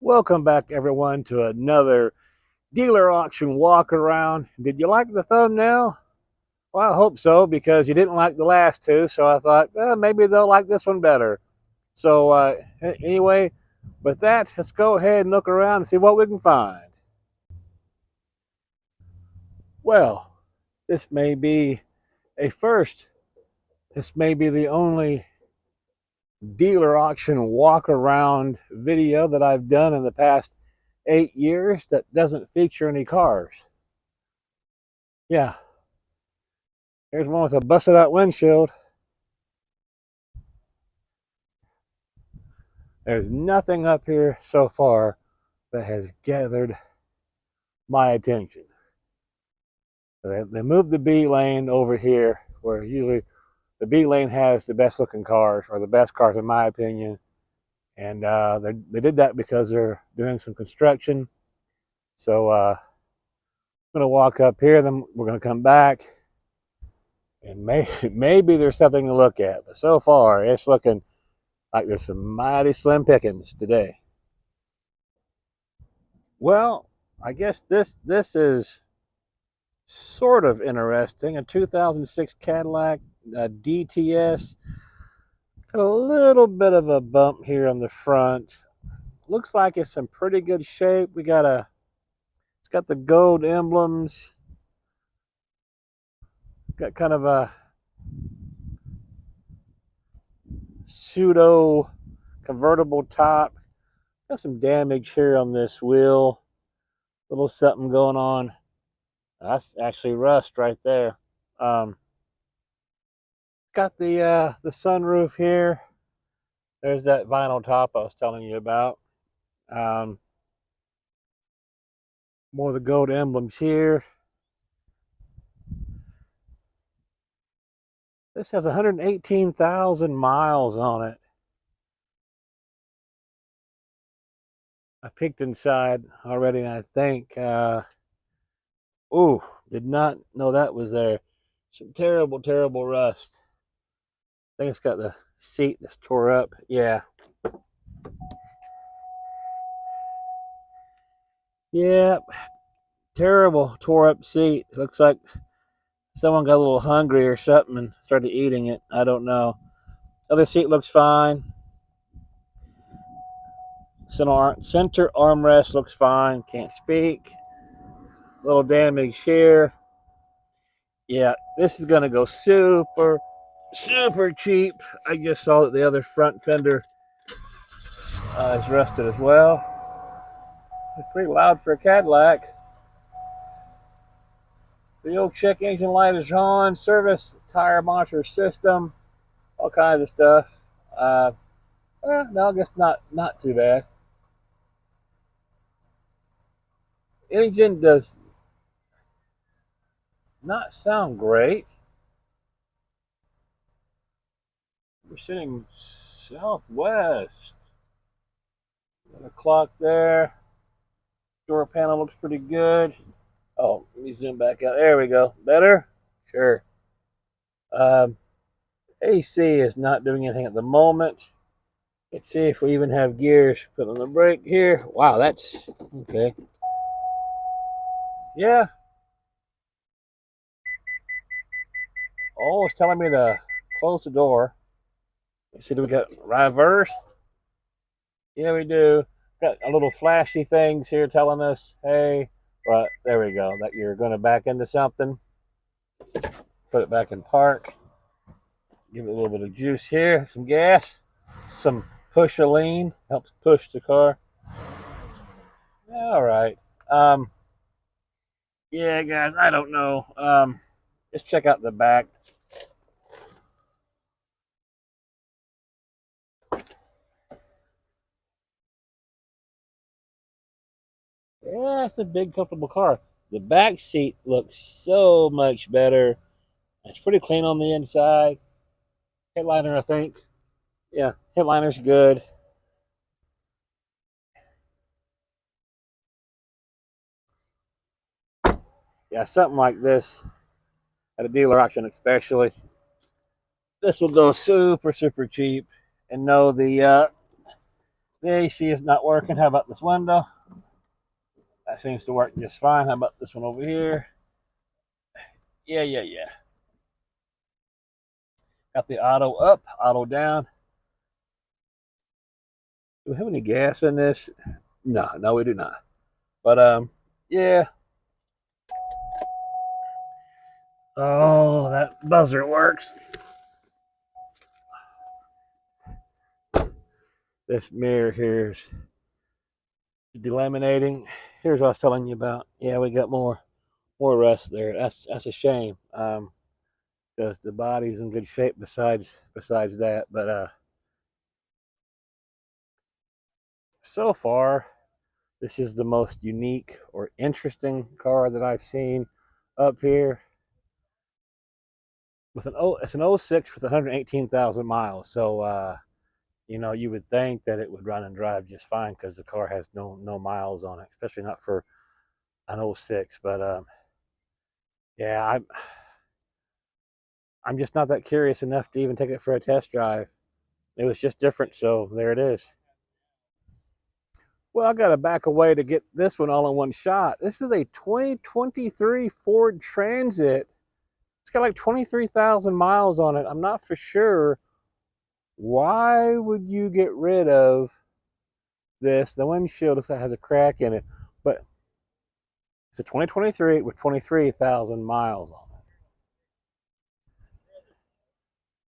Welcome back, everyone, to another dealer auction walk around. Did you like the thumbnail? Well, I hope so, because you didn't like the last two, so I thought, well, maybe they'll like this one better. So, anyway, with that, let's go ahead and look around and see what we can find. Well, this may be a first. This may be the only dealer auction walk around video that I've done in the past 8 years that doesn't feature any cars. Yeah, here's one with a busted out windshield. There's nothing up here so far that has gathered my attention. They moved the B lane over here, where usually the B lane has the best looking cars, or the best cars in my opinion. And they did that because they're doing some construction. So I'm going to walk up here, then we're going to come back, and maybe there's something to look at. But so far, it's looking like there's some mighty slim pickings today. Well, I guess this is sort of interesting. A 2006 Cadillac DTS. Got a little bit of a bump here on the front. Looks like it's in pretty good shape. It's got the gold emblems. Got kind of a pseudo convertible top. Got some damage here on this wheel. A little something going on. That's actually rust right there. Got the sunroof here. There's that vinyl top I was telling you about. Um, More of the gold emblems here. This has 118,000 miles on it. I peeked inside already, and I think, ooh, did not know that was there. Some terrible, terrible rust. I think it's got the seat that's tore up. Yeah. Yeah, terrible tore up seat. Looks like someone got a little hungry or something and started eating it. I don't know. Other seat looks fine. Center armrest looks fine. Can't speak. A little damage here. Yeah, this is going to go super, super cheap. I just saw that the other front fender is rusted as well. It's pretty loud for a Cadillac. The old check engine light is on. Service tire monitor system. All kinds of stuff. No, I guess not too bad. Engine does not sound great. We're sitting southwest. Got a clock there. Door panel looks pretty good. Oh, let me zoom back out. There we go. Better? Sure. AC is not doing anything at the moment. Let's see if we even have gears. Put on the brake here. Wow, that's okay. Yeah. Oh, it's telling me to close the door. Let's see, do we got reverse? Yeah, we do. Got a little flashy things here telling us, hey, but there we go. That you're going to back into something. Put it back in park. Give it a little bit of juice here. Some gas. Some push-a-lean. Helps push the car. All right. Yeah, guys, I don't know. Let's check out the back. Yeah, it's a big, comfortable car. The back seat looks so much better. It's pretty clean on the inside. Headliner, I think. Yeah, headliner's good. Yeah, something like this at a dealer auction, especially. This will go super, super cheap. And no, the The AC is not working. How about this window? That seems to work just fine. How about this one over here? Yeah. Got the auto up, auto down. Do we have any gas in this? No, we do not. But yeah. Oh, that buzzer works. This mirror here is delaminating. Here's what I was telling you about. Yeah, we got more rust there. That's a shame. Because the body's in good shape besides that. But so far, this is the most unique or interesting car that I've seen up here. It's an '06 with 118,000 miles. So you would think that it would run and drive just fine because the car has no miles on it, especially not for an '06. But yeah, I'm just not that curious enough to even take it for a test drive. It was just different, so there it is. Well, I got to back away to get this one all in one shot. This is a 2023 Ford Transit. It's got like 23,000 miles on it. I'm not for sure. Why would you get rid of this? The windshield looks like it has a crack in it, but it's a 2023 with 23,000 miles on it.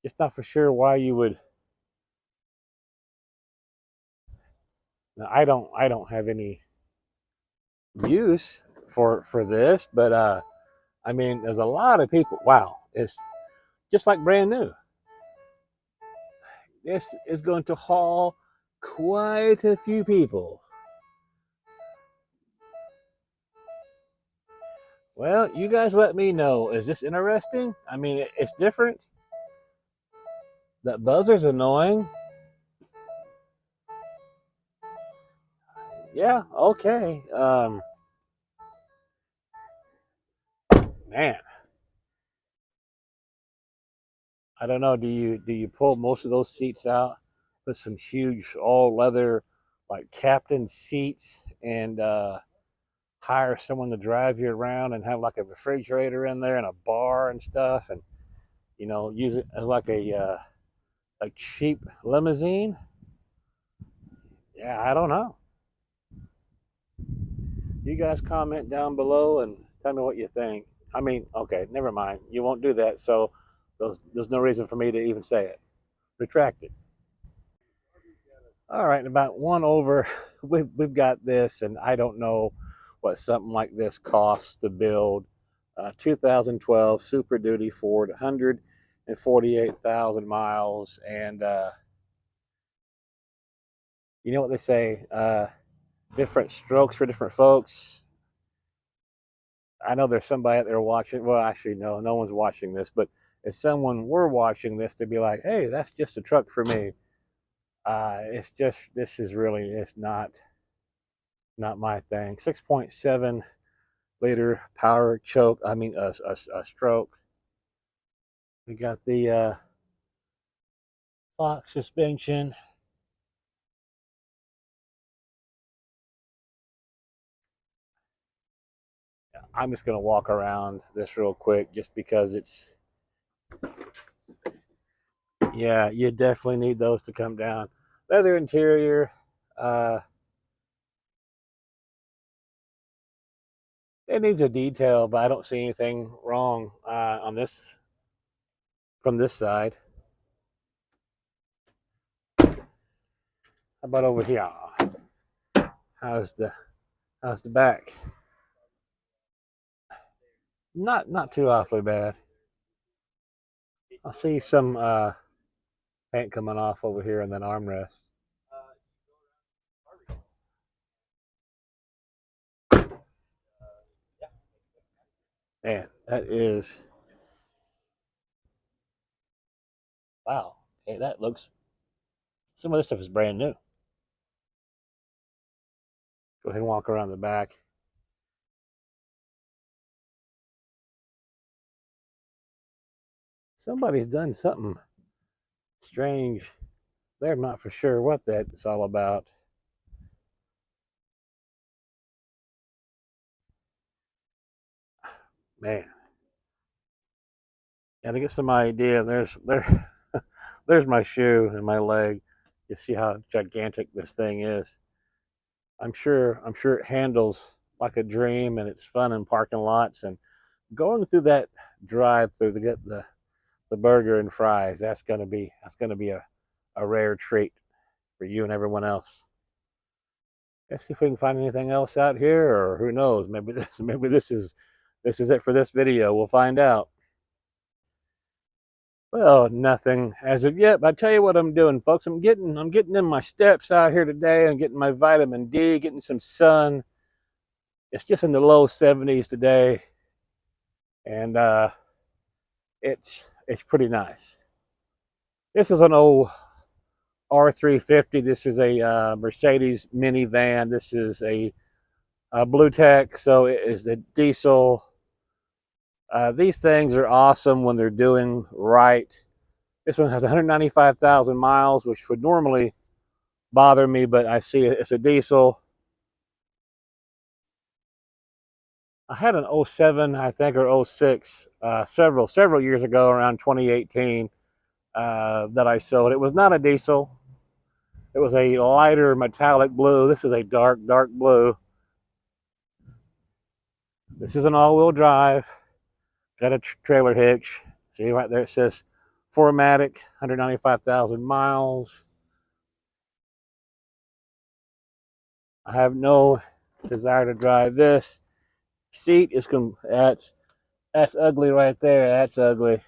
Just not for sure why you would. Now, I don't have any use for this, but I mean, there's a lot of people. Wow, it's just like brand new. This is going to haul quite a few people. Well, you guys let me know. Is this interesting? I mean, it's different. That buzzer's annoying. Yeah, okay. Man, I don't know. Do you pull most of those seats out, put some huge all leather like captain seats, and hire someone to drive you around and have like a refrigerator in there and a bar and stuff, and use it as like a cheap limousine? Yeah, I don't know. You guys comment down below and tell me what you think. I mean, okay, never mind. You won't do that, so there's no reason for me to even say it. Retract it. All right, about one over, we've got this, and I don't know what something like this costs to build. 2012 Super Duty Ford, 148,000 miles, and you know what they say, different strokes for different folks. I know there's somebody out there watching. Well, actually, no one's watching this, but if someone were watching this, to be like, "Hey, that's just a truck for me." It's just this is really it's not my thing. 6.7 liter power choke. I mean, a stroke. We got the Fox suspension. I'm just gonna walk around this real quick, just because it's yeah, you definitely need those to come down. Leather interior. Uh, it needs a detail, but I don't see anything wrong on this from this side. How about over here? How's the how's the back? Not too awfully bad. I see some paint coming off over here in that armrest. Man, that is wow. Okay, that looks. Some of this stuff is brand new. Go ahead and walk around the back. Somebody's done something strange. They're not for sure what that's all about. Man, yeah, to get some idea, there's my shoe and my leg. You see how gigantic this thing is. I'm sure it handles like a dream, and it's fun in parking lots and going through that drive through to get the burger and fries. That's gonna be a rare treat for you and everyone else. Let's see if we can find anything else out here, or who knows? Maybe this is it for this video. We'll find out. Well, nothing as of yet. But I tell you what I'm doing, folks. I'm getting in my steps out here today. I'm getting my vitamin D, getting some sun. It's just in the low 70s today, and it's pretty nice. This is an old R350. This is a Mercedes minivan. This is a Blue Tech, so it is a diesel. These things are awesome when they're doing right. This one has 195,000 miles, which would normally bother me, but I see it's a diesel. I had an '07, I think, or '06, several years ago, around 2018, that I sold. It was not a diesel. It was a lighter metallic blue. This is a dark blue. This is an all-wheel drive. Got a trailer hitch. See right there, it says 4MATIC, 195,000 miles. I have no desire to drive this. Seat is that's ugly right there. That's ugly.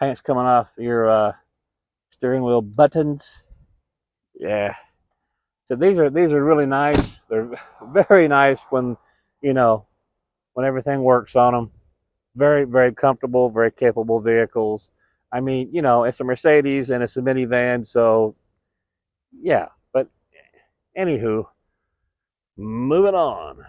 Paint's coming off your steering wheel buttons. Yeah. So these are really nice. They're very nice you know when everything works on them. Very comfortable, very capable vehicles. I mean, it's a Mercedes and it's a minivan, so yeah. But anywho, moving on.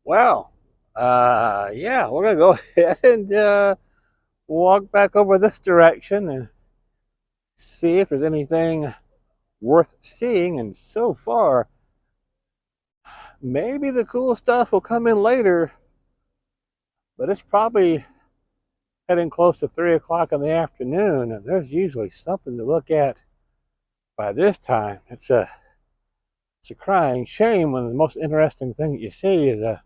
Well, yeah, we're gonna go ahead and walk back over this direction and see if there's anything worth seeing. And so far, maybe the cool stuff will come in later, but it's probably heading close to 3 o'clock in the afternoon, and there's usually something to look at by this time. It's a crying shame when the most interesting thing that you see is a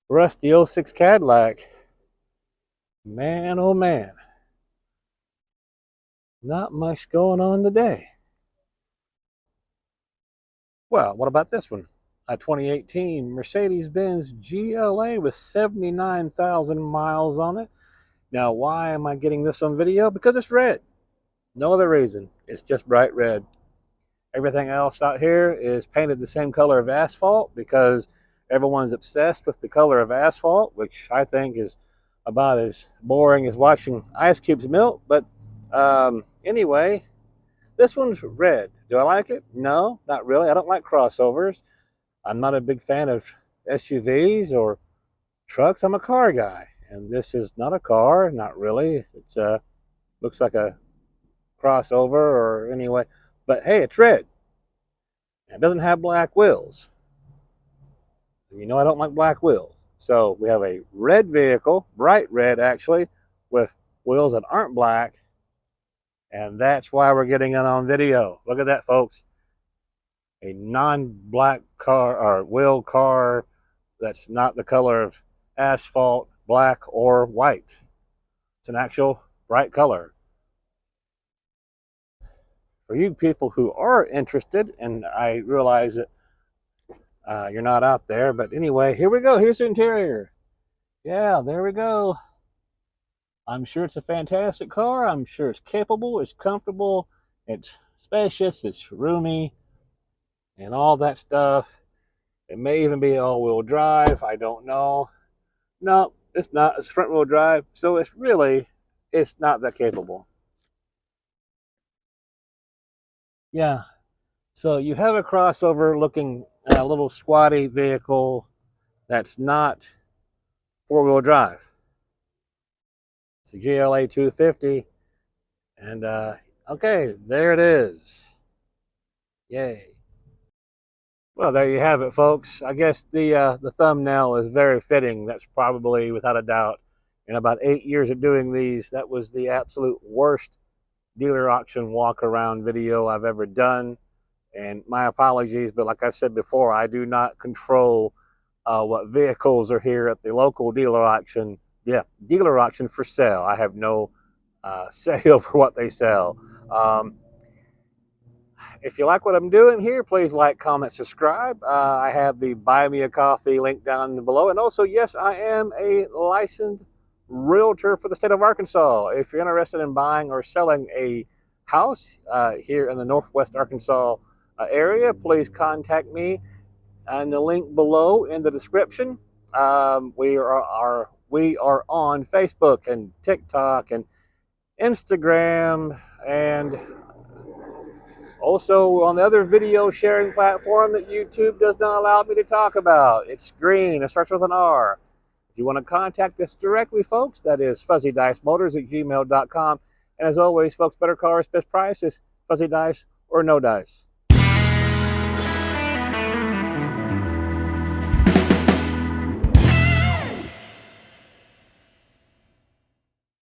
rusty '06 Cadillac. Man, oh man, not much going on today. Well, what about this one? A 2018 Mercedes-Benz GLA with 79,000 miles on it. Now, why am I getting this on video? Because it's red. No other reason. It's just bright red. Everything else out here is painted the same color of asphalt because everyone's obsessed with the color of asphalt, which I think is about as boring as watching ice cubes melt. But anyway, this one's red. Do I like it? No, not really. I don't like crossovers. I'm not a big fan of SUVs or trucks. I'm a car guy, and this is not a car. Not really. It's looks like a crossover or anyway. But hey, it's red. It doesn't have black wheels. You know I don't like black wheels. So we have a red vehicle, bright red actually, with wheels that aren't black. And that's why we're getting it on video. Look at that, folks. A non-black car or wheel car that's not the color of asphalt, black or white. It's an actual bright color. For you people who are interested, and I realize that you're not out there, but anyway, here we go. Here's the interior. Yeah, there we go. I'm sure it's a fantastic car. I'm sure it's capable, it's comfortable, it's spacious, it's roomy, and all that stuff. It may even be all-wheel drive. I don't know. No, it's not. It's front-wheel drive, so it's not that capable. Yeah. So you have a crossover looking a little squatty vehicle that's not four-wheel drive. It's a GLA 250, and okay, there it is. Yay. Well, there you have it, folks. I guess the thumbnail is very fitting. That's probably, without a doubt, in about 8 years of doing these, that was the absolute worst dealer auction walk around video I've ever done. And my apologies, but like I've said before, I do not control what vehicles are here at the local dealer auction. Yeah, dealer auction for sale. I have no say over what they sell. If you like what I'm doing here, please like, comment, subscribe. I have the Buy Me a Coffee link down below. And also, yes, I am a licensed realtor for the state of Arkansas. If you're interested in buying or selling a house here in the Northwest Arkansas area, please contact me and the link below in the description. We are on Facebook and TikTok and Instagram, and also on the other video sharing platform that YouTube does not allow me to talk about. It's green. It starts with an R. If you want to contact us directly, folks, that is fuzzydicemotors@gmail.com. And as always, folks, better cars, best prices, fuzzy dice or no dice.